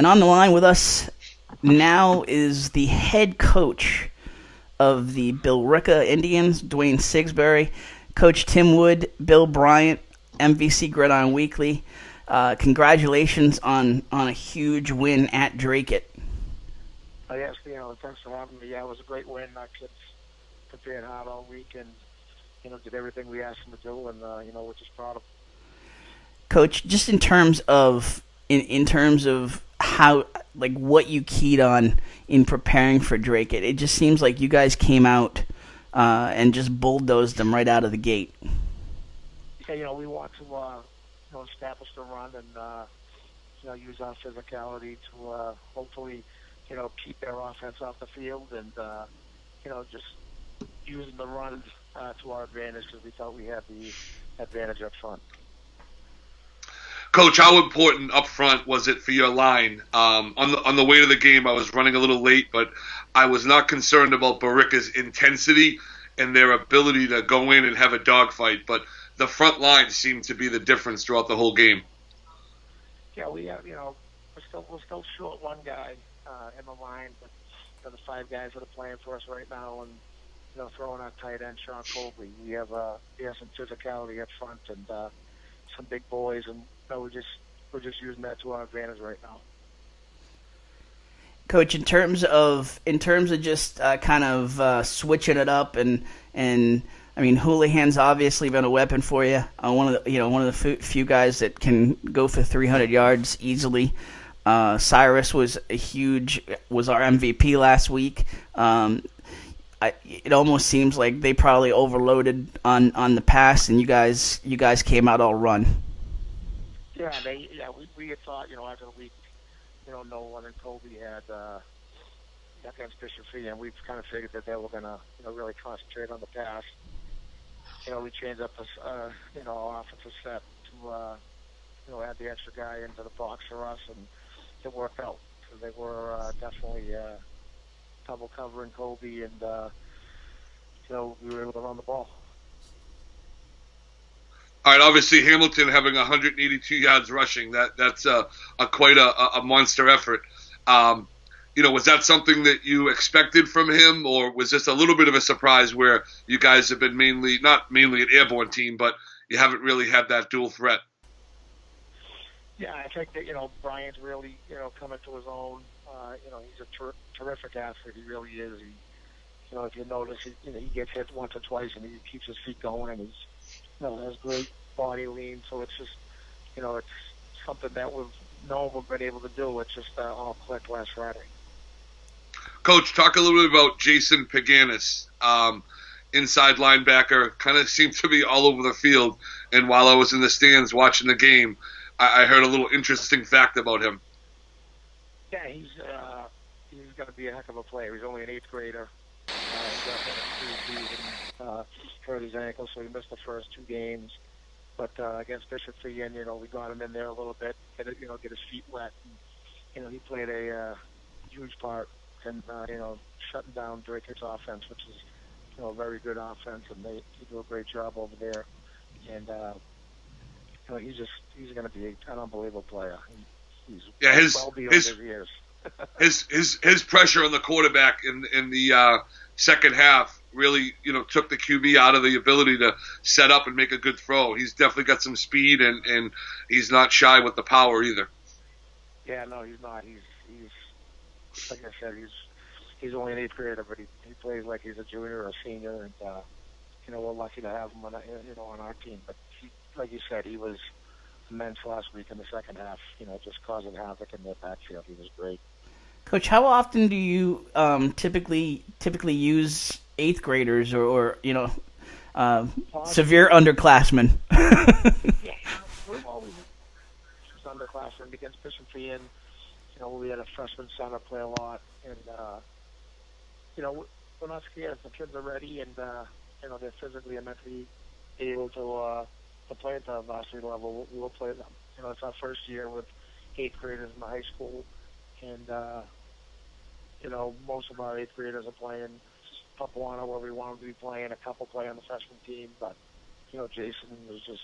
And on the line with us now is the head coach of the Billerica Indians, Duane Sigsbury, Coach Tim Wood, Bill Bryant, MVC Gridiron Weekly. Congratulations on a huge win at Drake. Yes, thanks for having me. Yeah, it was a great win. Our kids prepared hard all week and, did everything we asked them to do, and, we're just proud of them. Coach, just in terms of how, like, what you keyed on in preparing for Drake, it just seems like you guys came out and just bulldozed them right out of the gate. Yeah, we want to, establish the run and, use our physicality to hopefully, keep their offense off the field and, just using the run to our advantage because we thought we had the advantage up front. Coach, how important up front was it for your line? On the way to the game, I was running a little late, but I was not concerned about Billerica's intensity and their ability to go in and have a dogfight, but the front line seemed to be the difference throughout the whole game. Yeah, we have, we're still short one guy in the line, but the five guys that are playing for us right now, and throwing our tight end Sean Colby, we have some physicality up front and some big boys, and we're just using that to our advantage right now. Coach, in terms of just kind of switching it up and I mean, Houlihan's obviously been a weapon for you. One of the few guys that can go for 300 yards easily. Cyrus was our MVP last week. It almost seems like they probably overloaded on the pass, and you guys came out all run. Yeah, we had thought, after the week, Nolan and Colby had against Bishop Fee, and we've kind of figured that they were going to, really concentrate on the pass. We changed up our offensive set to, add the extra guy into the box for us, and it worked out. So they were definitely double covering Colby, and we were able to run the ball. All right, obviously Hamilton having 182 yards rushing, that's quite a monster effort. Was that something that you expected from him, or was this a little bit of a surprise where you guys have been not mainly an airborne team, but you haven't really had that dual threat? Yeah, I think that, Brian's really, coming to his own. He's a terrific athlete. He really is. If you notice, he gets hit once or twice, and he keeps his feet going, and he's, has great body lean. So it's just, it's something that we've been able to do. It's just all clicked last Friday. Coach, talk a little bit about Jason Paganis, inside linebacker, kind of seemed to be all over the field. And while I was in the stands watching the game, I heard a little interesting fact about him. Yeah, he's going to be a heck of a player. He's only an 8th grader. He hurt his ankle, so he missed the first 2 games. But against Bishop Fee, we got him in there a little bit, get his feet wet. And, he played a huge part in shutting down Drake's offense, which is a very good offense, and they do a great job over there. And he's going to be an unbelievable player. He's well beyond his years. his pressure on the quarterback in the second half really took the QB out of the ability to set up and make a good throw. He's definitely got some speed, and he's not shy with the power either. Yeah, no, he's not. He's like I said, he's only an 8th grader, but he plays like he's a junior or a senior, and we're lucky to have him on our team. But like you said, he was immense last week in the second half. Just causing havoc in the backfield. He was great. Coach, how often do you typically use 8th graders or severe underclassmen? Yeah, we've always used underclassmen against Bishop Fee, and we had a freshman center play a lot, and we're not scared. The kids are ready, and they're physically and mentally able to play at the varsity level. We'll play them. It's our first year with 8th graders in the high school, and most of our 8th graders are playing Papuana where we want them to be playing. A couple play on the freshman team, but Jason was just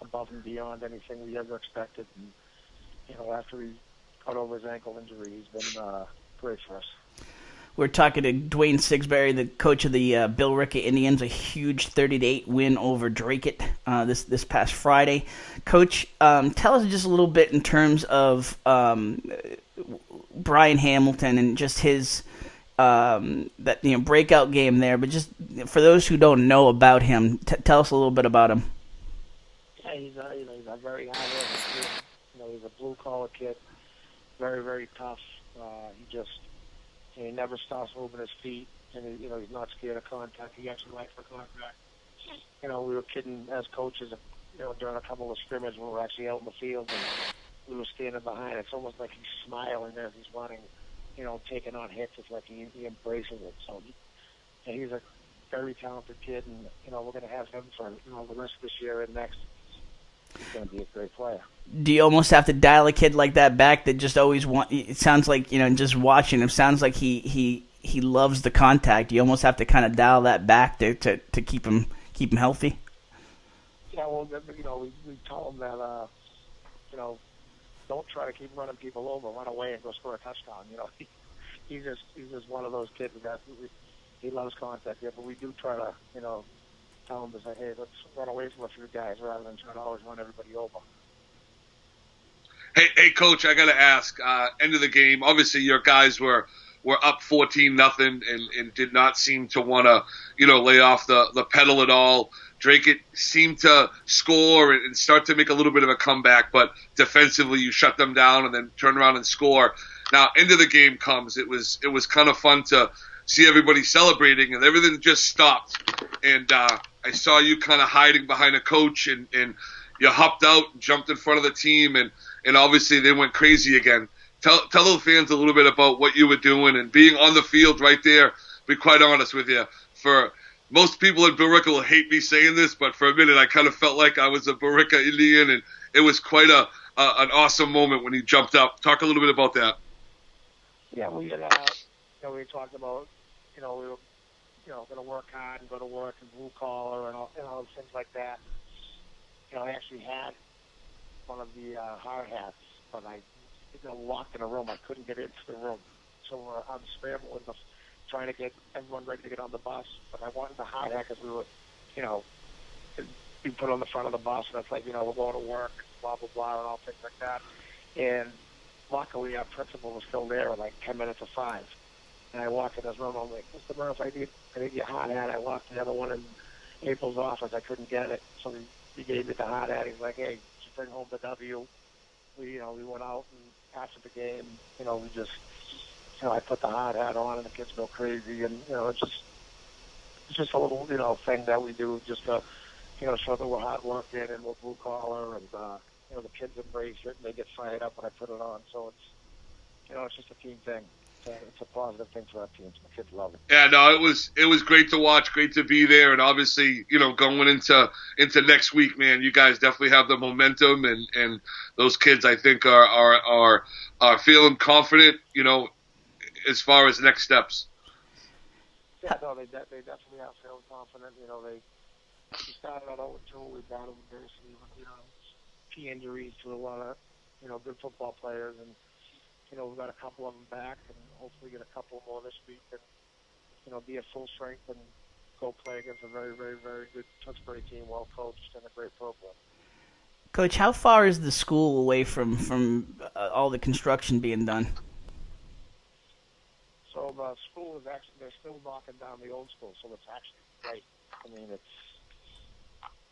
above and beyond anything we ever expected. And after he got over his ankle injury. He's been great for us. We're talking to Duane Sigsbury, the coach of the Billerica Indians, a huge 30-8 win over Drake this past Friday. Coach, tell us just a little bit in terms of Brian Hamilton and just his breakout game there. But just for those who don't know about him, tell us a little bit about him. Yeah, he's a very hard-working kid. He's a blue-collar kid, very, very tough. He never stops moving his feet, and he's not scared of contact. He actually likes the contact. We were kidding as coaches, during a couple of scrimmages when we were actually out in the field, and we were standing behind. It's almost like he's smiling as he's running, taking on hits. It's like he embraces it. So he's a very talented kid, and we're going to have him for the rest of this year and next. He's going to be a great player. Do you almost have to dial a kid like that back that just always it sounds like, just watching him, sounds like he loves the contact. You almost have to kind of dial that back to keep him healthy? Yeah, well, we tell him that, don't try to keep running people over. Run away and go score a touchdown. He's just one of those kids that he loves contact. Yeah, but we do try to, tell him to say, hey, let's run away from a few guys rather than try to always run everybody over. Hey, Coach, I got to ask, end of the game, obviously your guys were up 14-0 and did not seem to want to, lay off the pedal at all. Drake seemed to score and start to make a little bit of a comeback, but defensively you shut them down and then turn around and score. Now, end of the game comes. It was kind of fun to see everybody celebrating, and everything just stopped. And I saw you kind of hiding behind a coach, and you hopped out and jumped in front of the team, and obviously they went crazy again. Tell the fans a little bit about what you were doing and being on the field right there. Be quite honest with you. For most people in Billerica will hate me saying this, but for a minute I kind of felt like I was a Billerica Indian, and it was quite an awesome moment when he jumped up. Talk a little bit about that. Yeah, we talked about, we were, going to work hard and go to work and blue collar and all things like that. I actually had one of the hard hats, but I got locked in a room. I couldn't get into the room. So I'm scrambling, trying to get everyone ready to get on the bus. But I wanted the hard hat because we were, we put on the front of the bus, and it's like, we're going to work, blah, blah, blah, and all things like that. And luckily, our principal was still there at like 10 minutes to 5. And I walked in his room. I'm like, Mr. Murph, I need your hard hat. I locked the other one in April's office. I couldn't get it. So he gave me the hard hat. He's like, hey, just bring home the W. We went out, and after the game, we just, I put the hard hat on, and the kids go crazy. And, it's just a little, thing that we do just to, show that we're hard working and we're blue collar, and, the kids embrace it and they get fired up when I put it on. So it's, it's just a team thing. It's a positive thing for our teams. The kids love it. Yeah, no, it was great to watch, great to be there, and obviously, going into next week, man, you guys definitely have the momentum, and those kids, I think, are feeling confident, as far as next steps. Yeah, no, they definitely are feeling confident. We started out 0-2. We battled adversity with, key injuries to a lot of, good football players, and we've got a couple of them back, and hopefully get a couple more this week, and be at full strength and go play against a very, very, very good Sigsbury team, well coached, and a great program. Coach, how far is the school away from all the construction being done? So the school is actually, they're still knocking down the old school, so it's actually right. I mean, it's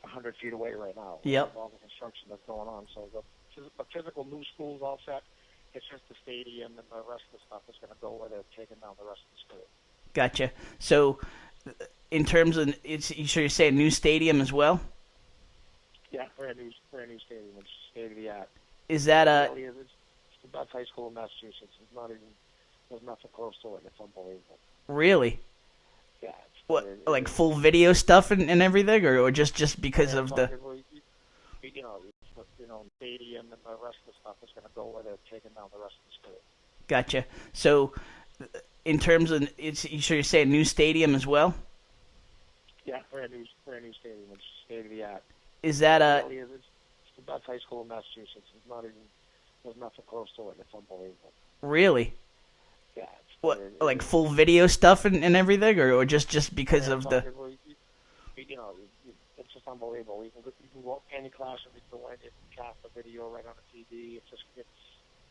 100 feet away right now. Yep. With all the construction that's going on. So the physical new school's all set. It's just the stadium, and the rest of the stuff is going to go where they're taking down the rest of the school. Gotcha. So, in terms of, you're saying new stadium as well? Yeah, brand new stadium. It's state of the art. Is that It's the best high school in Massachusetts. There's nothing close to it. It's unbelievable. Really? Yeah. Like full video stuff and everything, or just because of the? Stadium, and the rest of the stuff is going to go where they're taking down the rest of the school. Gotcha. So, in terms of, you're saying new stadium as well? Yeah, brand new stadium. It's state of the art. Is that It's the best high school in Massachusetts. There's nothing close to it. It's unbelievable. Really? Yeah. What, like full video stuff and everything, or just because of the? It's just unbelievable. You can go any classroom you go in, you can cast a video right on the TV. It's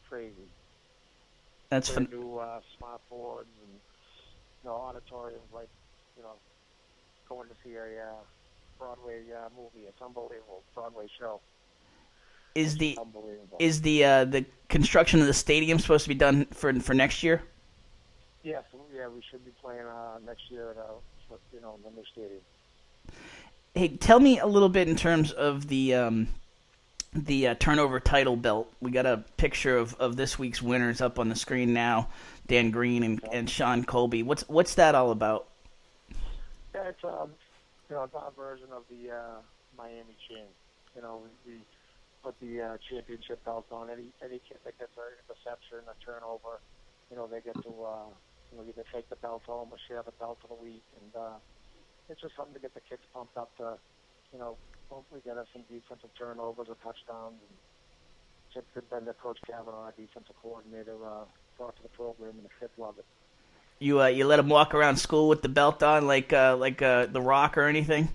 crazy. That's fun. New smart boards and auditoriums like going to see a Broadway movie. It's unbelievable. Broadway show. Is the unbelievable. Is the construction of the stadium supposed to be done for next year? Yes, yeah, we should be playing next year at the new stadium. Hey, tell me a little bit in terms of the turnover title belt. We got a picture of this week's winners up on the screen now. Dan Green and Sean Colby. What's that all about? Yeah, it's it's our version of the Miami chain. We put the championship belt on any kid that gets an interception, a turnover. They get to either take the belt home or share the belt for the week, and it's just something to get the kids pumped up to, hopefully get us some defensive turnovers or touchdowns. And Chip Goodbender, Coach Kavanaugh, our defensive coordinator, brought to the program, and the kids love it. You let them walk around school with the belt on like The Rock or anything?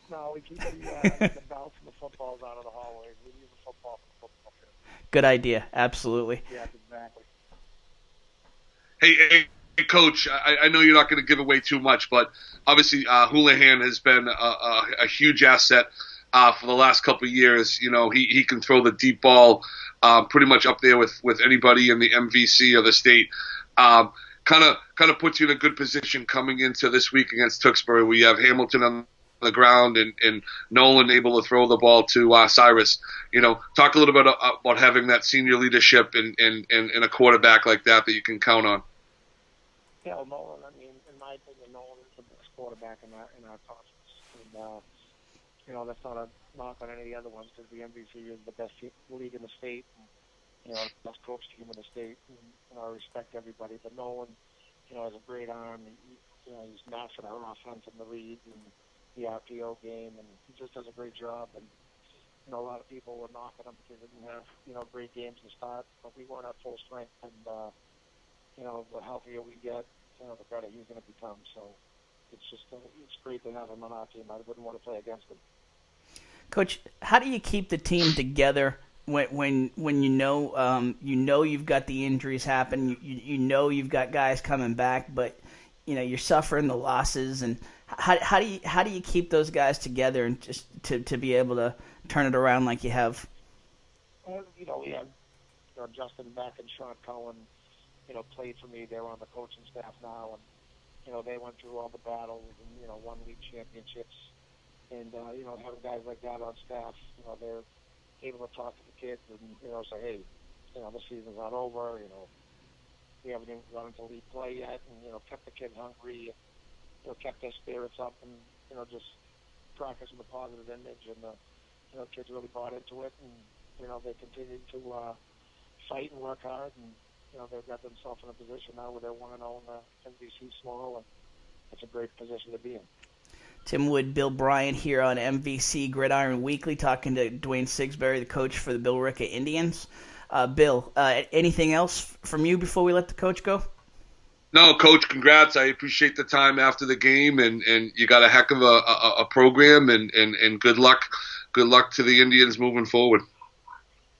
No, we keep the belts and the footballs out of the hallways. We use the football for the football field. Good idea. Absolutely. Yeah, exactly. Hey, Coach, I know you're not going to give away too much, but obviously Houlihan has been a huge asset for the last couple of years. He can throw the deep ball pretty much up there with anybody in the MVC of the state. Kind of puts you in a good position coming into this week against Tewksbury. We have Hamilton on the ground and Nolan able to throw the ball to Cyrus. Talk a little bit about having that senior leadership and a quarterback like that you can count on. Yeah, well, Nolan, in my opinion, Nolan is the best quarterback in our conference. And, that's not a knock on any of the other ones because the MVC is the best league in the state. And, the best coach team in the state. And I respect everybody. But Nolan, has a great arm. He's mastered our offense in the league and the RPO game. And he just does a great job. And, a lot of people were knocking him because he didn't have, great games to start. But we weren't at full strength. And, the healthier we get, the better he's going to become. So it's just it's great to have him on our team. I wouldn't want to play against him. Coach, how do you keep the team together when you've got the injuries happen, you've got guys coming back, but you're suffering the losses, and how do you keep those guys together and just to be able to turn it around like you have? Well, we have Justin Beck and Sean Cohen. Played for me. They're on the coaching staff now, and they went through all the battles and won league championships. And having guys like that on staff, they're able to talk to the kids and say, hey, the season's not over. We haven't even gone into league play yet, and kept the kids hungry, kept their spirits up, and just practicing the positive image. And kids really bought into it, and they continued to fight and work hard, and they've got themselves in a position now where they want to own the MVC small, and it's a great position to be in. Tim Wood, Bill Bryant here on MVC Gridiron Weekly, talking to Duane Sigsbury, the coach for the Billerica Indians. Bill, anything else from you before we let the coach go? No, Coach, congrats. I appreciate the time after the game, and you got a heck of a program, and good luck. Good luck to the Indians moving forward.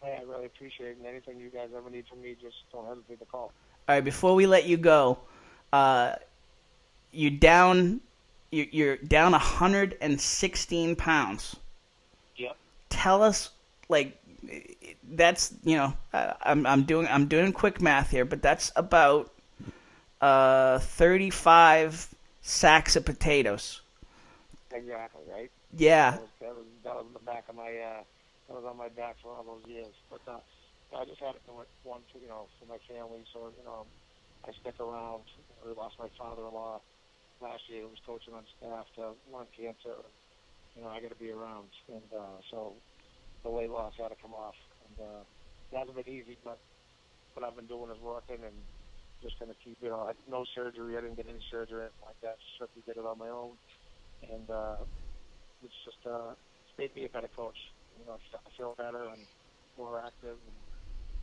Hey, I really appreciate it, and anything you guys ever need from me, just don't hesitate to call. All right, before we let you go, you're down 116 pounds. Yep. Tell us, that's I'm doing quick math here, but that's about 35 sacks of potatoes. Exactly, right? Yeah. That was in the back of my. I was on my back for all those years, but I just had to do it once, for my family. So I stick around. We lost my father-in-law last year. Who was coaching on staff to lung cancer. I got to be around, and so the weight loss had to come off. And it hasn't been easy, but what I've been doing is working, and just going to keep. No surgery. I didn't get any surgery like that. Strictly did it on my own, and it's just it's made me a better coach. I feel better and more active, and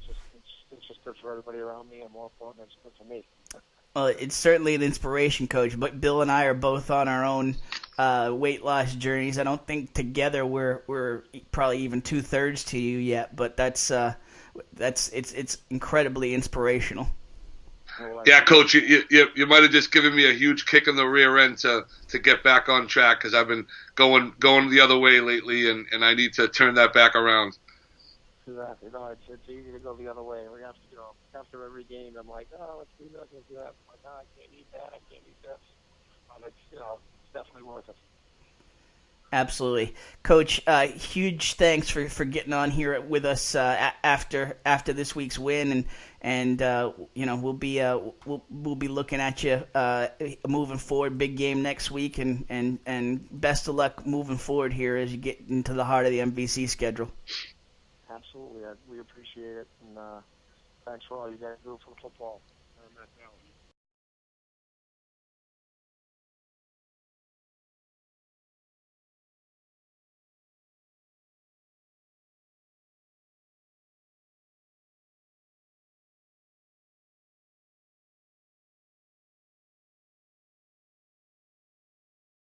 it's just good for everybody around me, and more important, it's good for me. Well, it's certainly an inspiration, Coach. But Bill and I are both on our own weight loss journeys. I don't think together we're probably even 2/3 to you yet, but it's incredibly inspirational. Yeah, Coach, you might have just given me a huge kick in the rear end to get back on track, because I've been going the other way lately, and I need to turn that back around. Exactly. No, it's easy to go the other way. We have to, after every game, I'm like, oh, let's do this, let's do that. I'm like, oh, I can't eat that, I can't eat this. But it's definitely worth it. Absolutely, Coach. Huge thanks for getting on here with us after this week's win, and we'll be looking at you moving forward. Big game next week, and best of luck moving forward here as you get into the heart of the MVC schedule. Absolutely, we appreciate it, and thanks for all you guys do for football.